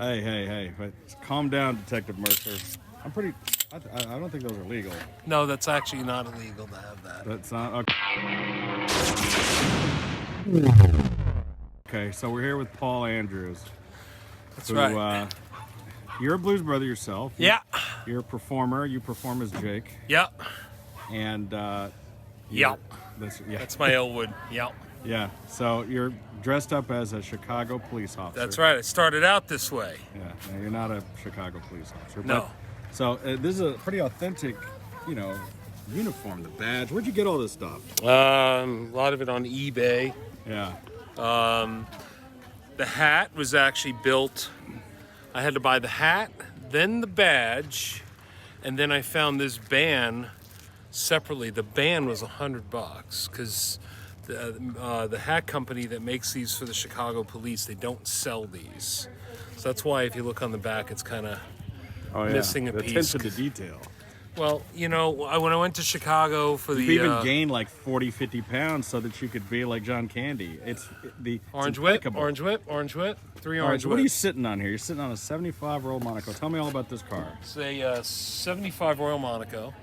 Hey. But calm down, Detective Mercer. I don't think those are legal. No, that's actually not illegal to have that. That's not. Okay, so we're here with Paul Andrews. That's right. You're a blues brother yourself. Yeah. You're a performer. You perform as Jake. Yep. And Yep. Yeah. That's my Elwood. Yep. Yeah. So you're dressed up as a Chicago police officer. That's right. It started out this way. Yeah. No, you're not a Chicago police officer. No. So this is a pretty authentic, uniform, the badge. Where'd you get all this stuff? A lot of it on eBay. Yeah. The hat was actually built. I had to buy the hat, then the badge, and then I found this band separately. The band was $100 because the hat company that makes these for the Chicago police, they don't sell these. So that's why if you look on the back, it's kind of missing a piece. Attention to detail. Well, when I went to Chicago for You've even gained like 40, 50 pounds so that you could be like John Candy. It's Orange whip, 3 orange whips. What are you sitting on here? You're sitting on a 75 Royal Monaco. Tell me all about this car. It's a 75 Royal Monaco.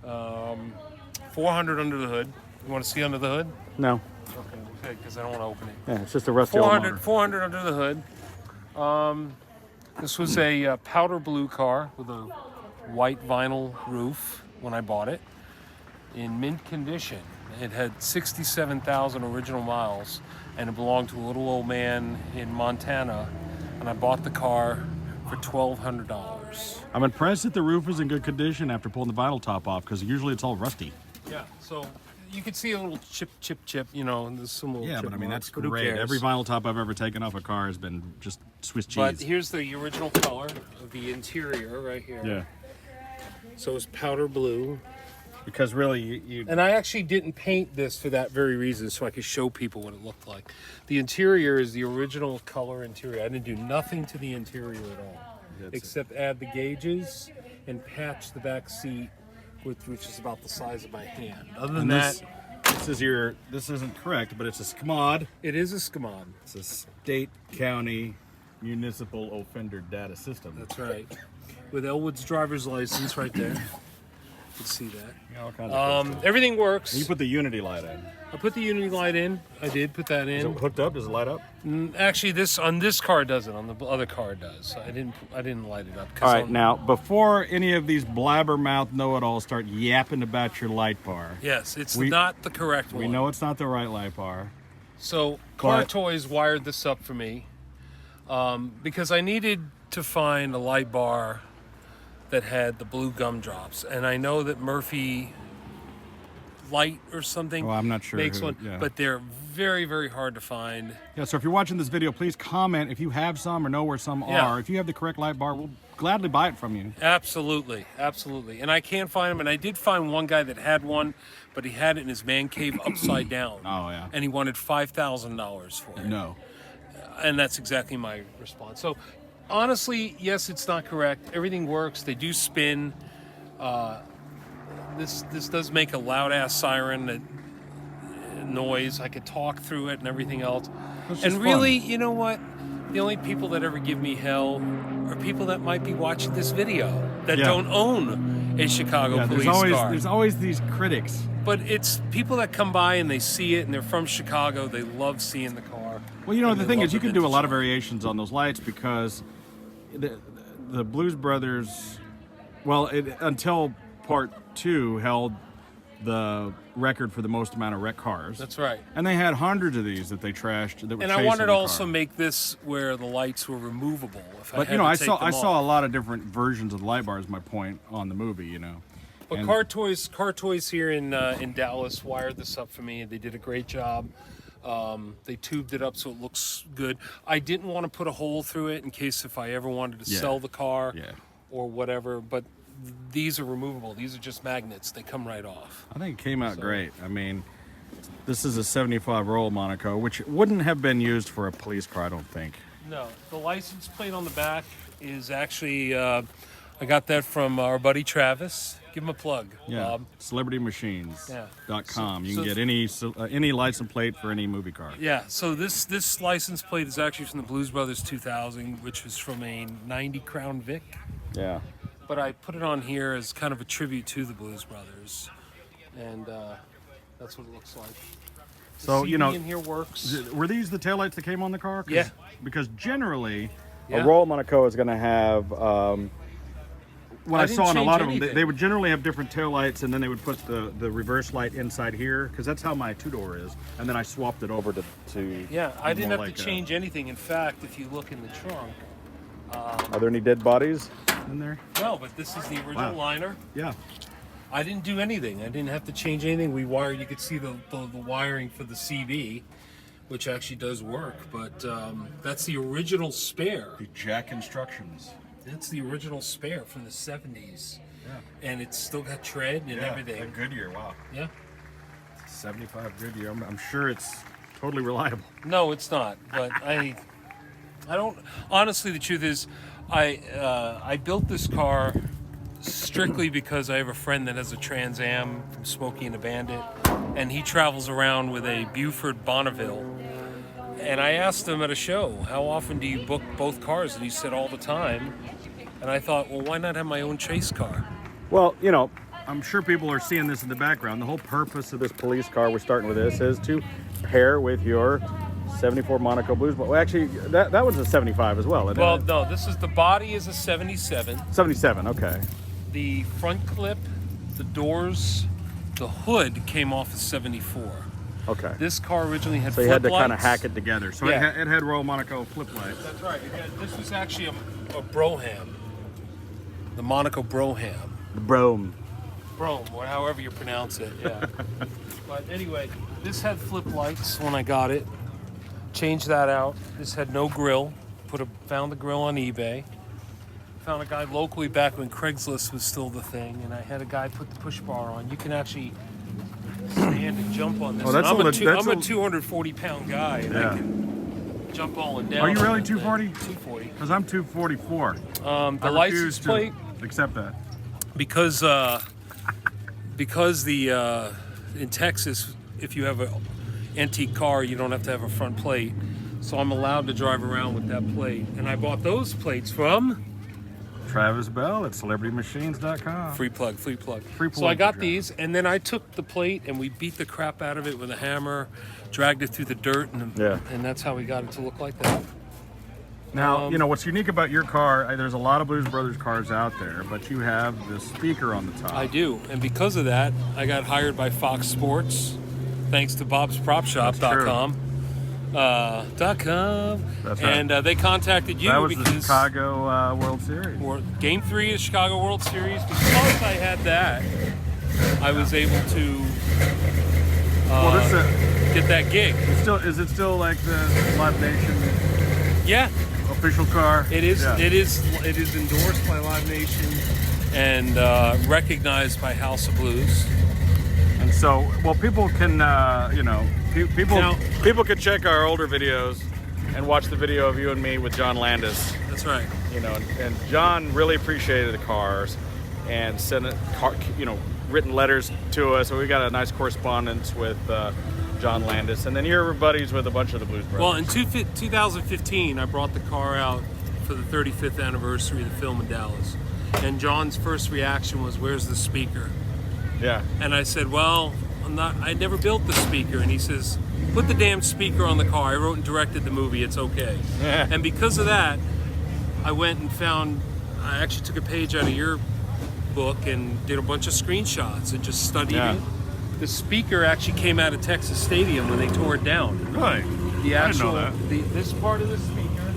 400 under the hood. You want to see under the hood? No. Okay, because I don't want to open it. Yeah, it's just a rusty old motor. 400 under the hood. This was a powder blue car with a white vinyl roof when I bought it, in mint condition. It had 67,000 original miles, and it belonged to a little old man in Montana, and I bought the car for $1,200. I'm impressed that the roof is in good condition after pulling the vinyl top off, because usually it's all rusty. Yeah, so you can see a little chip, and there's some little chip but I mean, marks, that's great. Every vinyl top I've ever taken off a car has been just Swiss cheese. But here's the original color of the interior right here. Yeah. So it's powder blue. Because really, you... And I actually didn't paint this for that very reason, so I could show people what it looked like. The interior is the original color interior. I didn't do nothing to the interior at all, except add the gauges and patch the back seat, which is about the size of my hand. Other than that... This isn't correct, but it's a SCMOD. It is a SCMOD. It's a state, county, municipal offender data system. That's right. With Elwood's driver's license right there. You can see that. Yeah, all kinds of stuff. Everything works. And you put the Unity light in. I put the Unity light in. I did put that in. Is it hooked up? Does it light up? Actually, on this car it doesn't. On the other car it does. I didn't light it up. All right, now before any of these blabbermouth know-it-alls start yapping about your light bar. Yes, it's not the correct one. We know it's not the right light bar. So Car Toys wired this up for me because I needed to find a light bar that had the blue gumdrops, and I know that Murphy Light or something I'm not sure makes one, but they're very, very hard to find. Yeah, so if you're watching this video, please comment if you have some or know where some are. If you have the correct light bar, we'll gladly buy it from you. Absolutely. And I can't find them, and I did find one guy that had one, but he had it in his man cave upside down. Oh, yeah. And he wanted $5,000 for it. No. And that's exactly my response. So, honestly, yes, it's not correct. Everything works. They do spin. This does make a loud-ass siren noise. I could talk through it and everything else. And really, you know what? The only people that ever give me hell are people that might be watching this video that don't own a Chicago police car. There's always these critics. But it's people that come by and they see it and they're from Chicago. They love seeing the car. Well, the thing is, you can do a lot of variations on those lights because the Blues Brothers, until Part 2 held the record for the most amount of wrecked cars. That's right. And they had hundreds of these that they trashed. That were and I wanted to also make this where the lights were removable. I saw a lot of different versions of the light bar. Is my point on the movie, But Car Toys here in Dallas wired this up for me. They did a great job. They tubed it up so it looks good. I didn't want to put a hole through it in case if I ever wanted to sell the car or whatever. But these are removable. These are just magnets. They come right off. I think it came out great. I mean, this is a 75 Royal Monaco, which wouldn't have been used for a police car, I don't think. No. The license plate on the back is actually I got that from our buddy Travis. Give him a plug, Yeah, Bob. CelebrityMachines.com. You can get any license plate for any movie car. Yeah, so this license plate is actually from the Blues Brothers 2000, which was from a 90 Crown Vic. Yeah. But I put it on here as kind of a tribute to the Blues Brothers, and that's what it looks like. So, the you know, in here works. Were these the taillights that came on the car? Yeah. Because generally, Yeah. a Royal Monaco is going to have. What I saw in a lot of them, they would generally have different taillights, and then they would put the reverse light inside here, because that's how my two-door is. And then I swapped it over to Yeah, I didn't have to change anything. In fact, if you look in the trunk. Are there any dead bodies in there? No, but this is the original liner. Yeah. I didn't do anything. I didn't have to change anything. We wired. You could see the wiring for the CB, which actually does work. But that's the original spare. The jack instructions. That's the original spare from the 70s. Yeah. And it's still got tread and everything. A Goodyear, wow. Yeah. 75 Goodyear. I'm sure it's totally reliable. No, it's not. But I don't. Honestly, the truth is, I built this car strictly because I have a friend that has a Trans Am from Smokey and the Bandit, and he travels around with a Buford Bonneville. And I asked him at a show, how often do you book both cars? And he said all the time. And I thought, well, why not have my own chase car? Well, you know, I'm sure people are seeing this in the background. The whole purpose of this police car, we're starting with this, is to pair with your 74 Monaco Bluesmobile. Well, actually, that was a 75 as well, isn't Well, it? no, the body is a 77. 77, okay. The front clip, the doors, the hood came off a 74. Okay. This car originally had flip So you had to lights. kind of hack it together. So Yeah. it had Royal Monaco flip lights. That's right. This was actually a Broham. The Monaco Broham. Brome. Brome, or however you pronounce it, yeah. But anyway, this had flip lights when I got it. Changed that out. This had no grill. Found the grill on eBay. Found a guy locally back when Craigslist was still the thing, and I had a guy put the push bar on. You can actually stand and jump on this. Oh, that's I'm a that's 240-pound guy, and I can jump all and down. Are you really on that 240? thing. 240. Because I'm 244. The license plate, accept that. because in Texas, if you have an antique car, you don't have to have a front plate. So I'm allowed to drive around with that plate. And I bought those plates from Travis Bell at CelebrityMachines.com. Free plug. Free So I plug got for these, and then I took the plate and we beat the crap out of it with a hammer, dragged it through the dirt, and that's how we got it to look like that. Now, you know, what's unique about your car, there's a lot of Blues Brothers cars out there, but you have the speaker on the top. I do, and because of that, I got hired by Fox Sports, thanks to Bob'sPropShop.com. .com. That's right. And they contacted you That was because the Chicago World Series. Game 3 of Chicago World Series. Because I had that, I was able to get that gig. Is it still like the Live Nation Yeah, official car? it is. Yeah. It is endorsed by Live Nation and recognized by House of Blues. And so, well, people can, people can check our older videos and watch the video of you and me with John Landis. That's right. You know, and John really appreciated the cars and sent written letters to us. So we got a nice correspondence with John Landis. And then you're buddies with a bunch of the Blues Brothers. Well, in 2015, I brought the car out for the 35th anniversary of the film in Dallas. And John's first reaction was, "Where's the speaker?" Yeah. And I said, "Well, I never built the speaker." And he says, "Put the damn speaker on the car. I wrote and directed the movie. It's okay." Yeah. And because of that, I went and I actually took a page out of your book and did a bunch of screenshots and just studied it. The speaker actually came out of Texas Stadium when they tore it down. Really? The actual, I didn't know that. this part of the speaker,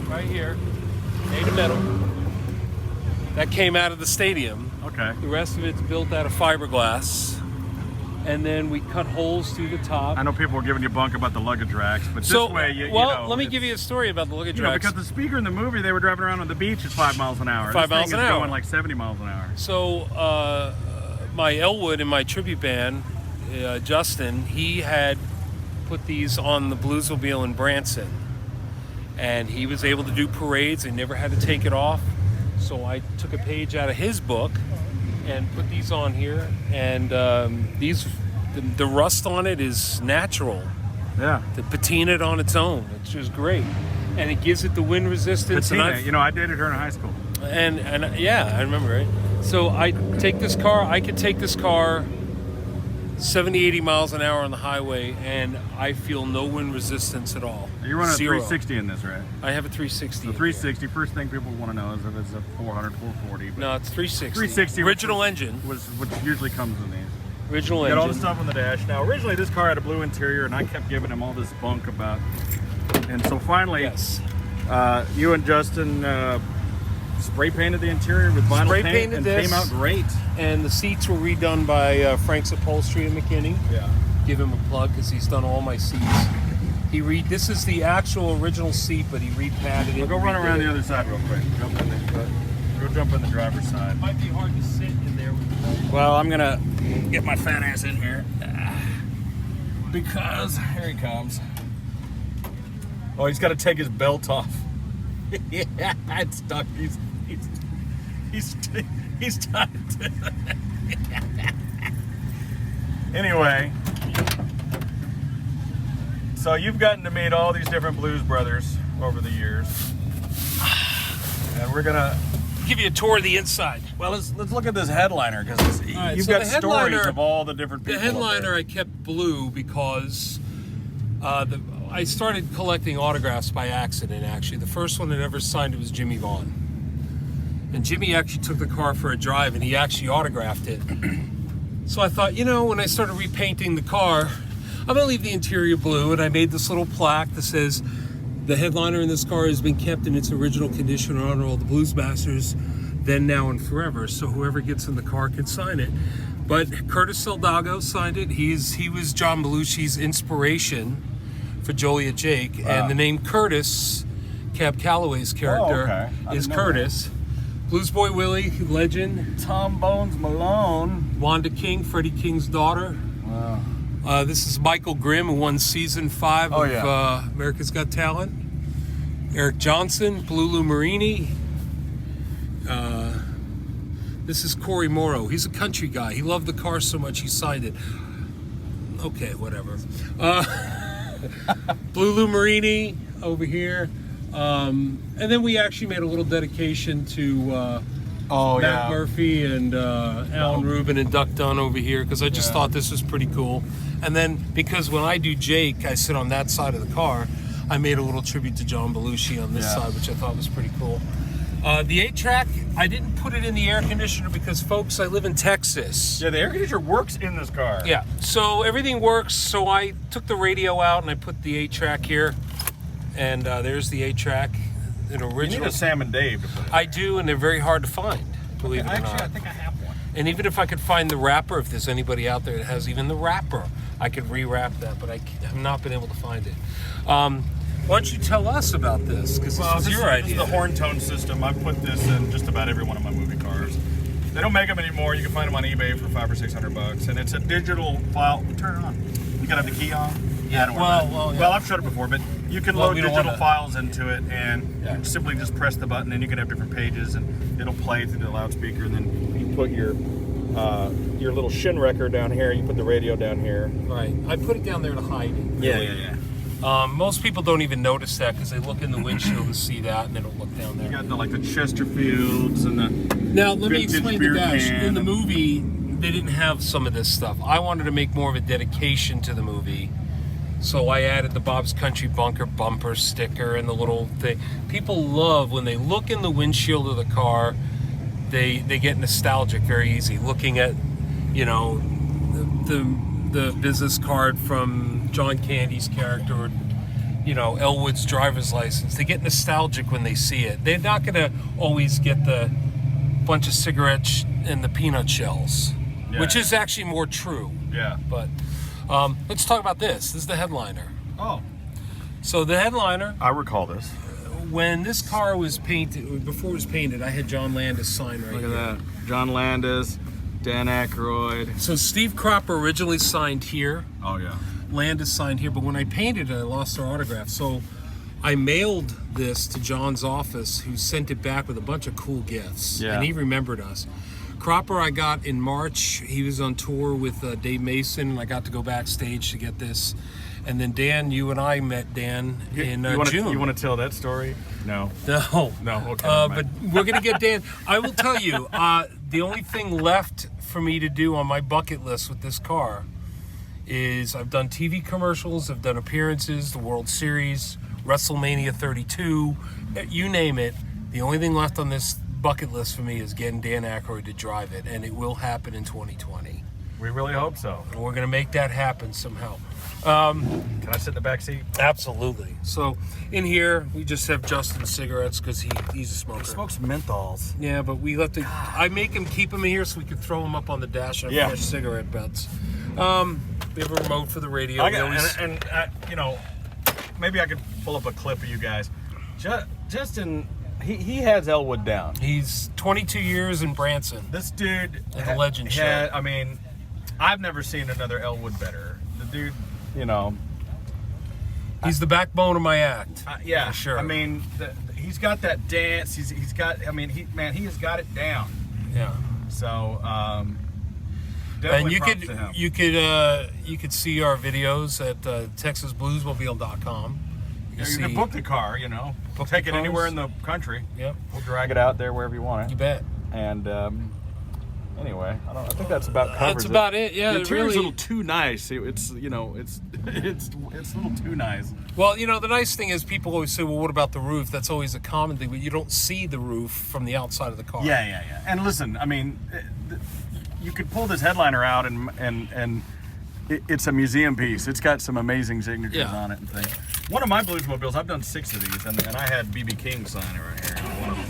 right here, made of metal, that came out of the stadium. Okay. The rest of it's built out of fiberglass. And then we cut holes through the top. I know people were giving you bunk about the luggage racks, but this way, let me give you a story about the luggage racks. Because the speaker in the movie, they were driving around on the beach at 5 miles an hour. 5 miles an hour. Going like 70 miles an hour. So my Elwood in my tribute band, Justin, he had put these on the Bluesmobile in Branson. And he was able to do parades and never had to take it off. So I took a page out of his book and put these on here, and the rust on it is natural. Yeah. To patina it on its own, it's just great, and it gives it the wind resistance. Patina, I dated her in high school. And yeah, I remember, right? So I could take this car 70, 80 miles an hour on the highway, and I feel no wind resistance at all. You're running Zero. a 360 in this, right? I have a 360. The 360, first thing people want to know is if it's a 400, 440. No, it's 360. 360. Original engine. Which usually comes in these. Original Got engine. all the stuff on the dash. Now, originally this car had a blue interior, and I kept giving him all this bunk about. And so finally, yes. You and Justin spray painted the interior with vinyl Spray paint, painted and this. came out great. And the seats were redone by Frank's Upholstery in McKinney. Yeah. Give him a plug because he's done all my seats. This is the actual original seat, but he repadded it. We'll go run around the other side real quick. Go jump in the driver's side. It might be hard to sit in there with the Well, I'm gonna get my fat ass in here because here he comes. Oh, he's got to take his belt off. Yeah, it's stuck. He's tied. Anyway, so you've gotten to meet all these different Blues Brothers over the years, and we're gonna give you a tour of the inside. Well, let's look at this headliner because you've got stories of all the different people. The headliner I kept blue because I started collecting autographs by accident. Actually, the first one that ever signed it was Jimmy Vaughn, and Jimmy actually took the car for a drive and he actually autographed it. So I thought, when I started repainting the car, I'm gonna leave the interior blue, and I made this little plaque that says, "The headliner in this car has been kept in its original condition in honor of all the blues masters, then, now, and forever." So whoever gets in the car can sign it. But Curtis Saldago signed it. He was John Belushi's inspiration for Joliet Jake, and the name Curtis, Cab Calloway's character, is Curtis. Blues Boy Willie, legend. Tom Bones Malone. Wanda King, Freddie King's daughter. Wow. This is Michael Grimm, who won season 5 of America's Got Talent. Eric Johnson, Blue Marini. This is Corey Morrow. He's a country guy. He loved the car so much he signed it. Okay, whatever. Blue Marini over here. And then we actually made a little dedication to Matt Murphy and Alan Rubin and Duck Dunn over here because I just thought this was pretty cool. And then because when I do Jake, I sit on that side of the car, I made a little tribute to John Belushi on this side, which I thought was pretty cool. The 8-track, I didn't put it in the air conditioner because, folks, I live in Texas. Yeah, the air conditioner works in this car. Yeah, so everything works. So I took the radio out and I put the 8-track here. And there's the 8-track, an original. You need a Sam and Dave to put it. I do, and they're very hard to find, believe it or not. Actually, I think I have one. And even if I could find the wrapper, if there's anybody out there that has even the wrapper, I could rewrap that, but I have not been able to find it. Why don't you tell us about this? Because this was your idea. This is the horn tone system. I put this in just about every one of my movie cars. They don't make them anymore. You can find them on eBay for $500 or $600, and it's a digital file. Turn it on. You gotta have the key on. Yeah, don't worry about it. Well, I've showed it before, but you can load digital files into it, and you simply just press the button, and you can have different pages, and it'll play through the loudspeaker. And then you put your little shin wrecker down here. You put the radio down here. Right. I put it down there to hide it. Yeah. Most people don't even notice that because they look in the windshield and see that, and they don't look down there. You got the Chesterfields and the. Now let me explain the dash. Can. In the movie, they didn't have some of this stuff. I wanted to make more of a dedication to the movie. So I added the Bob's Country Bunker bumper sticker and the little thing. People love when they look in the windshield of the car, they get nostalgic very easy. Looking at, the business card from John Candy's character, or, Elwood's driver's license. They get nostalgic when they see it. They're not going to always get the bunch of cigarettes and the peanut shells, which is actually more true. Yeah. But let's talk about this. This is the headliner. Oh. So the headliner. I recall this. When this car was painted, before it was painted, I had John Landis sign right here. Look at that. John Landis, Dan Aykroyd. So Steve Cropper originally signed here. Oh, yeah. Landis signed here, but when I painted it, I lost their autograph. So I mailed this to John's office, who sent it back with a bunch of cool gifts. Yeah. And he remembered us. Cropper I got in March. He was on tour with Dave Mason, and I got to go backstage to get this. And then Dan, you and I met Dan in June. You want to tell that story? No. No. Okay. But we're going to get Dan. I will tell you, the only thing left for me to do on my bucket list with this car is I've done TV commercials, I've done appearances, the World Series, WrestleMania 32, you name it. The only thing left on this bucket list for me is getting Dan Aykroyd to drive it, and it will happen in 2020. We really hope so. And we're going to make that happen somehow. Can I sit in the back seat? Absolutely. So in here, we just have Justin's cigarettes because he's a smoker. He smokes menthols. Yeah, but we let I make him keep them in here so we can throw them up on the dash and fresh cigarette butts. We have a remote for the radio. Maybe I could pull up a clip of you guys. Justin, he has Elwood down. He's 22 years in Branson. This dude, a legend show. I mean, I've never seen another Elwood better. The dude, he's the backbone of my act. Yeah, for sure. I mean, he's got that dance. He's got. I mean, he has got it down. Yeah. So, and you props to him. you could see our videos at TexasBluesmobile.com. You can book the car. Take it anywhere in the country. Yep. We'll drag it out there wherever you want it. You bet. And anyway, I think that's about covers That's about it. Yeah, the interior's really, a little too nice. It's a little too nice. Well, the nice thing is people always say, "Well, what about the roof?" That's always a common thing, but you don't see the roof from the outside of the car. Yeah. And listen, I mean, you could pull this headliner out and it's a museum piece. It's got some amazing signatures on it and things. One of my Bluesmobiles, I've done 6 of these, and I had B.B. King sign it right here. One of them.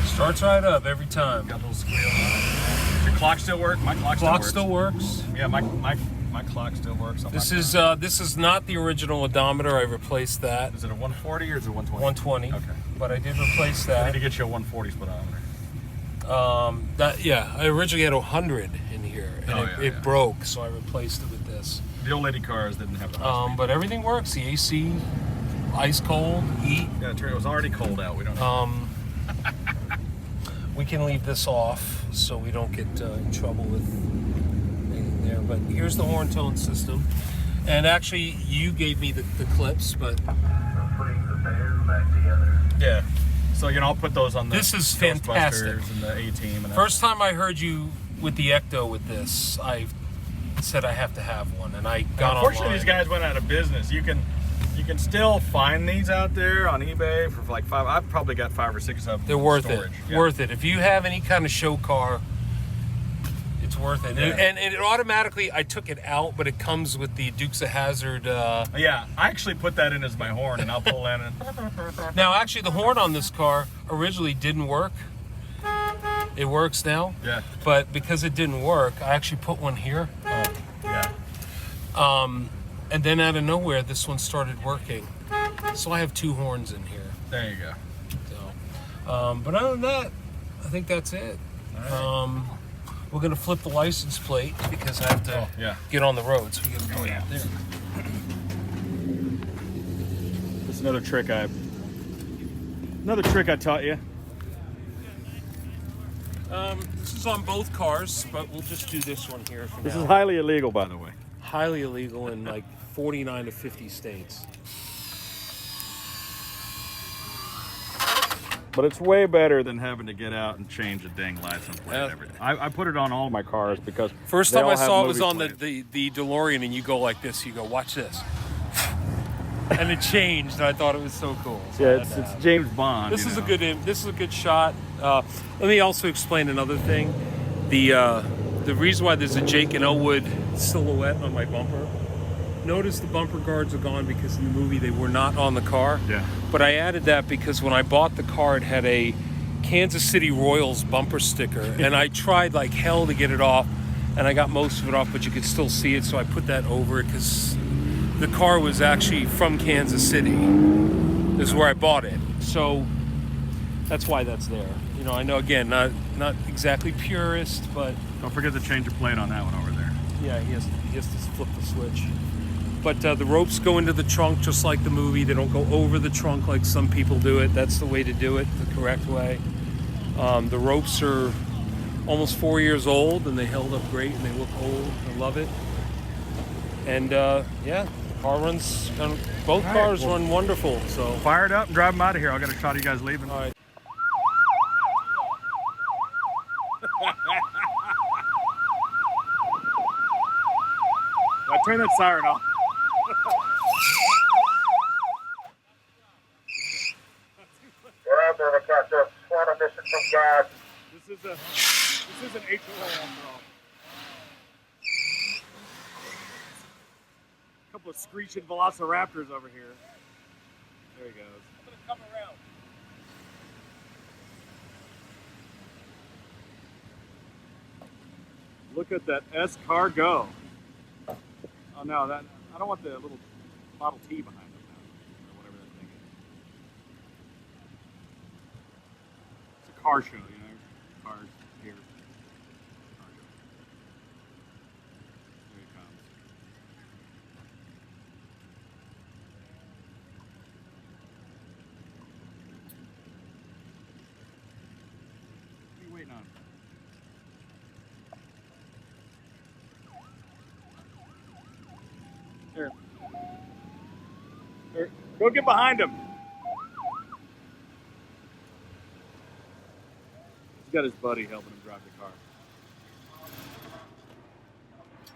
Starts right up every time. Got a little squeal on it. Does your clock still work? My clock still works. Yeah, my clock still works. This is not the original odometer. I replaced that. Is it a 140 or is it 120? 120. Okay. But I did replace I that. need to get you a 140 speedometer. I originally had 100 in here, and it broke, so I replaced it with this. The old lady cars didn't have the high speed. But everything works. The AC, ice cold, heat. Yeah, it was already cold out. We don't. We can leave this off so we don't get in trouble with anything there. But here's the horn tone system, and actually, you gave me the clips, but Putting the pairs back together. Yeah. So I'll put those on the. This is fantastic. Ghostbusters and the A-Team. And first time I heard you with the Ecto with this, I said I have to have one, and I got unfortunately, online. these guys went out of business. You can still find these out there on eBay for like $5. I've probably got 5 or 6 of them. They're worth storage. it. Yeah. Worth it. If you have any kind of show car, it's worth it. Yeah. And it automatically, I took it out, but it comes with the Dukes of Hazzard. Yeah, I actually put that in as my horn, and I'll pull in and. Now, actually, the horn on this car originally didn't work. It works now. Yeah. But because it didn't work, I actually put one here. Yeah. And then out of nowhere, this one started working. So I have 2 horns in here. There you go. So, but other than that, I think that's it. All right. We're gonna flip the license plate because I have to get on the road. So we gotta go out there. That's another trick I taught you. This is on both cars, but we'll just do this one here for This now. is highly illegal, by the way. Highly illegal in like 49 to 50 states. But it's way better than having to get out and change the dang license plate and everything. I put it on all my cars because First they time all I have saw it was movie on plates. the DeLorean, and you go like this. You go, watch this. And it changed, and I thought it was so cool. So Yeah, it's James Bond. This is a good shot. Let me also explain another thing. The reason why there's a Jake and Elwood silhouette on my bumper. Notice the bumper guards are gone because in the movie they were not on the car. Yeah. But I added that because when I bought the car, it had a Kansas City Royals bumper sticker, and I tried like hell to get it off, and I got most of it off, but you could still see it, so I put that over it because the car was actually from Kansas City. This is where I bought it, so that's why that's there. I know, again, not exactly purist, but Don't forget to change the plate on that one over there. yeah, he has to flip the switch. But the ropes go into the trunk just like the movie. They don't go over the trunk like some people do it. That's the way to do it, the correct way. The ropes are almost 4 years old, and they held up great, and they look old. I love it. And yeah, the car runs both cars run wonderful. So fire it up and drive them out of here. I'll get a shot of you guys leaving. all right. I turn that siren off. Forever, got the SWAT mission from God. This is an HOA after all. A couple of screeching velociraptors over here. There he goes. I'm gonna come around. Look at that S car go. Oh no, that I don't want the little Model T behind them now, or whatever that thing is. It's a car show, you know. Cars here. Car show. There he comes. What are you waiting on? Here. Here. Go get behind him. He's got his buddy helping him drive the car.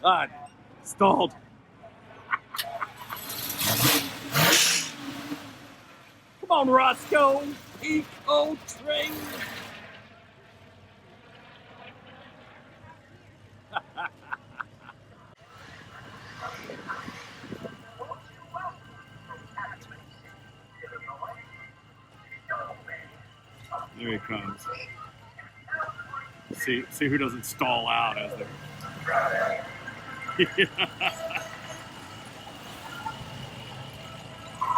God, stalled. Come on, Roscoe. Eco train. There he comes. See who doesn't stall out as they're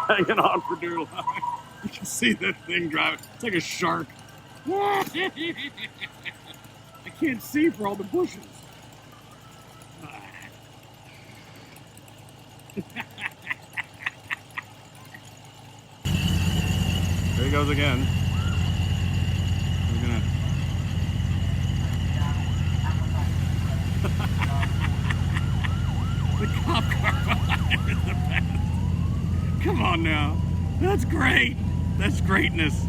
hanging on for dear life. You can see that thing driving. It's like a shark. I can't see for all the bushes. There he goes again. The cop car behind is the best. Come on now. That's great. That's greatness.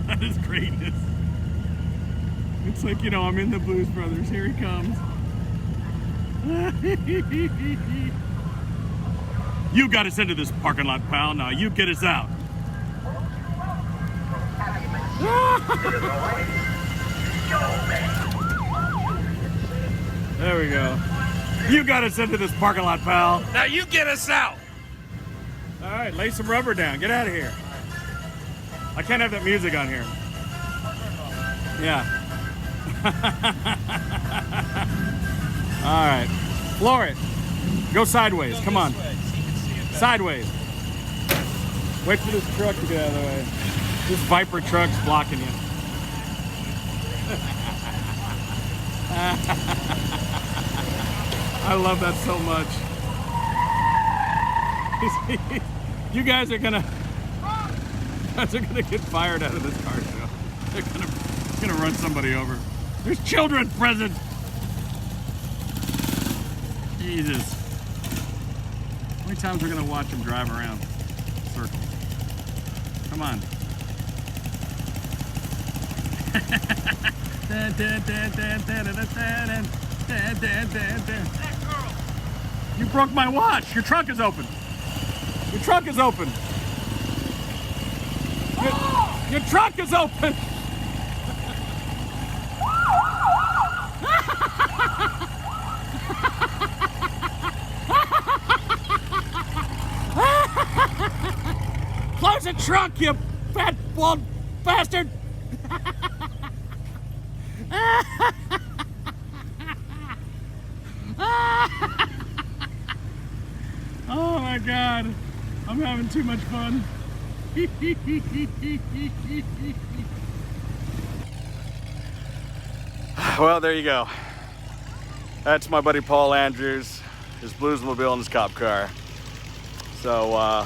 That is greatness. It's like, you know, I'm in the Blues Brothers. Here he comes. You got us into this parking lot, pal. Now you get us out. There we go. You got us into this parking lot, pal. Now you get us out. All right, lay some rubber down. Get out of here. I can't have that music on here. Yeah. All right. Floor it. Go sideways. Come on. Sideways. Wait for this truck to get out of the way. This Viper truck's blocking you. I love that so much. You guys are gonna get fired out of this car show. They're gonna run somebody over. There's children present. Jesus. How many times we're gonna watch them drive around circles? Come on. You broke my watch. Your trunk is open. Your trunk is open. Your trunk is open. Close the trunk, you fat bald bastard. Oh my God, I'm having too much fun. Well, there you go. That's my buddy Paul Andrews. his Bluesmobile and his cop car. So,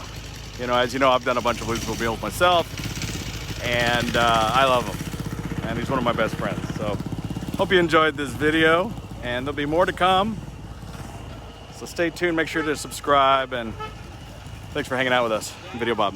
you know, as you know, I've done a bunch of Bluesmobiles myself, and I love him. And he's one of my best friends. So, hope you enjoyed this video, and there'll be more to come. So stay tuned, make sure to subscribe, and thanks for hanging out with us. I'm Videobob.